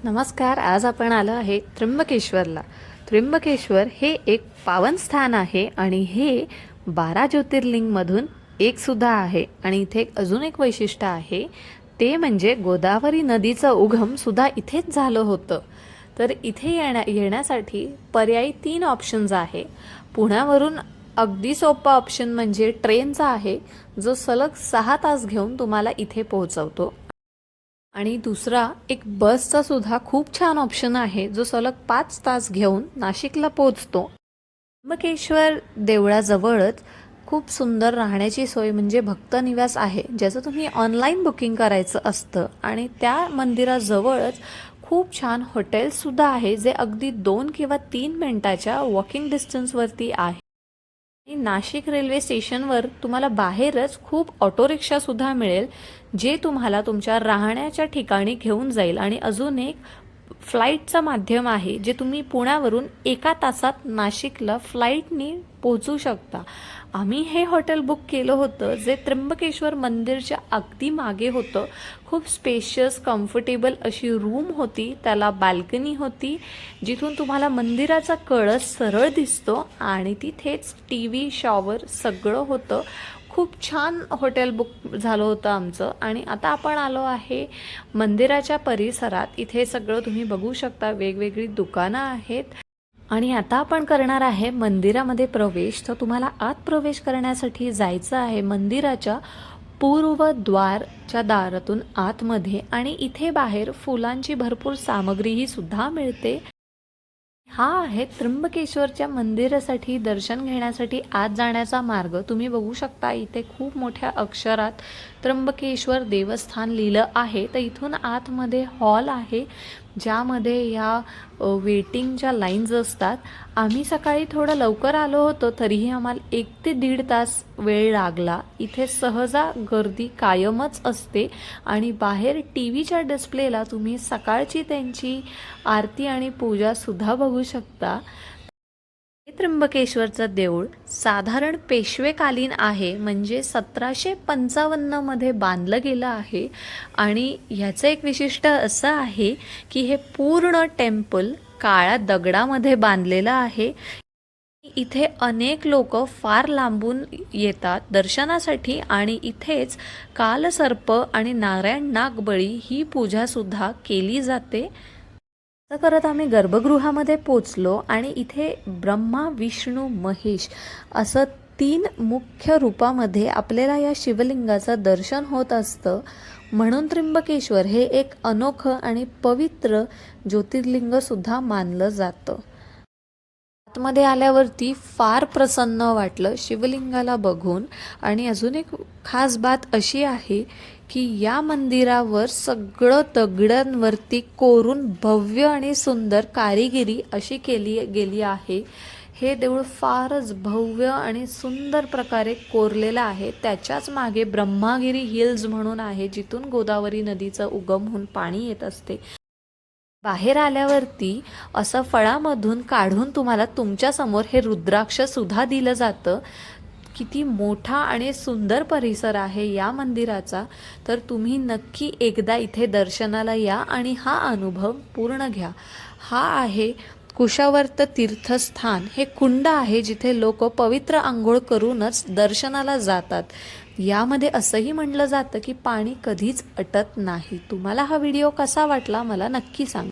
नमस्कार. आज आपण आलो आहे त्र्यंबकेश्वरला. त्र्यंबकेश्वर हे एक पावन स्थान आहे आणि हे 12 ज्योतिर्लिंगमधून एक सुद्धा आहे. आणि इथे अजून एक वैशिष्ट्य आहे, ते म्हणजे गोदावरी नदीचं उगम सुद्धा इथेच झालं होतं. तर इथे येण्यासाठी पर्यायी 3 ऑप्शन्स आहे. पुण्यावरून अगदी सोपा ऑप्शन म्हणजे ट्रेनचा आहे, जो सलग 6 तास घेऊन तुम्हाला इथे पोहोचवतो. आणि दुसरा एक बसचा सुद्धा खूप छान ऑप्शन आहे, जो सलग 5 तास घेऊन नाशिकला पोहोचतो. त्र्यंबकेश्वर देवळाजवळच खूप सुंदर राहण्याची सोय म्हणजे भक्त निवास आहे, ज्याचं तुम्ही ऑनलाईन बुकिंग करायचं असतं. आणि त्या मंदिराजवळच खूप छान हॉटेल्ससुद्धा आहे, जे अगदी 2 किंवा 3 मिनिटाच्या वॉकिंग डिस्टन्सवरती आहे. आणि नाशिक रेल्वे स्टेशनवर तुम्हाला बाहेरच खूप ऑटो रिक्षासुद्धा मिळेल, जे तुम्हाला तुमच्या राहण्याच्या ठिकाणी घेऊन जाईल. आणि अजून एक फ्लाईटचं माध्यम आहे, जे तुम्ही पुण्यावरून 1 तासात नाशिकला फ्लाईटनी पोहोचू शकता. आम्ही हे हॉटेल बुक केलं होतं, जे त्र्यंबकेश्वर मंदिरच्या अगदी मागे होतं. खूप स्पेशियस कम्फर्टेबल अशी रूम होती, त्याला बाल्कनी होती, जिथून तुम्हाला मंदिराचा कळस सरळ दिसतो आणि तिथेच TV, शॉवर सगळं होतं. खूप छान हॉटेल बुक झालं होतं आमचं. आणि आता आपण आलो आहे मंदिराच्या परिसरात. इथे सगळं तुम्ही बघू शकता, वेगवेगळी दुकानं आहेत. आणि आता आपण करणार आहे मंदिरामध्ये प्रवेश. तर तुम्हाला आत प्रवेश करण्यासाठी जायचं आहे मंदिराच्या पूर्व द्वारच्या दारातून आतमध्ये. आणि इथे बाहेर फुलांची भरपूर सामग्रीही सुद्धा मिळते. हा आहे त्र्यंबकेश्वरच्या मंदिरासाठी दर्शन घेण्यासाठी आत जाण्याचा मार्ग. तुम्ही बघू शकता, इथे खूप मोठ्या अक्षरात त्र्यंबकेश्वर देवस्थान लिहिलं आहे. तर इथून आतमध्ये हॉल आहे, ज्यामध्ये ह्या वेटिंगच्या लाईन्स असतात. आम्ही सकाळी थोडं लवकर आलो होतो, तरीही आम्हाला 1 ते 1.5 तास वेळ लागला. इथे सहजा गर्दी कायमच असते. आणि बाहेर TVच्या डिस्प्लेला तुम्ही सकाळची त्यांची आरती आणि पूजासुद्धा बघू शकता. हे त्र्यंबकेश्वरचं देऊळ साधारण पेशवेकालीन आहे, म्हणजे 1755 मध्ये बांधलं गेलं आहे. आणि ह्याचं एक विशिष्ट असं आहे की हे पूर्ण टेम्पल काळ्या दगडामध्ये बांधलेलं आहे. इथे अनेक लोक फार लांबून येतात दर्शनासाठी. आणि इथेच कालसर्प आणि नारायण नागबळी ही पूजासुद्धा केली जाते. असं करत आम्ही गर्भगृहामध्ये पोचलो. आणि इथे ब्रह्मा, विष्णू, महेश असं 3 मुख्य रूपामध्ये आपल्याला या शिवलिंगाचं दर्शन होत असतं. म्हणून त्र्यंबकेश्वर हे एक अनोखं आणि पवित्र ज्योतिर्लिंगसुद्धा मानलं जातं. आतमध्ये आल्यावरती फार प्रसन्न वाटलं शिवलिंगाला बघून. आणि अजून एक खास बात अशी आहे की या मंदिरावर सगळं दगडांवरती कोरून भव्य आणि सुंदर कारिगिरी अशी केली गेली आहे. हे देऊळ फारच भव्य आणि सुंदर प्रकारे कोरलेलं आहे. त्याच्याच मागे ब्रह्मागिरी हिल्स म्हणून आहे, जिथून गोदावरी नदीचा उगम होऊन पाणी येत असते. बाहेर आल्यावरती असं फळामधून काढून तुम्हाला तुमच्यासमोर हे रुद्राक्ष सुद्धा दिलं जातं. किती मोठा आणि सुंदर परिसर आहे या मंदिराचा. तर तुम्ही नक्की एकदा इथे दर्शनाला या आणि हा अनुभव पूर्ण घ्या. हा आहे कुशावर्त तीर्थस्थान. हे कुंड आहे, जिथे लोक पवित्र आंघोळ करूनच दर्शनाला जातात. यामध्ये असंही म्हटलं जातं की पाणी कधीच अटत नाही. तुम्हाला हा व्हिडिओ कसा वाटला मला नक्की सांगा.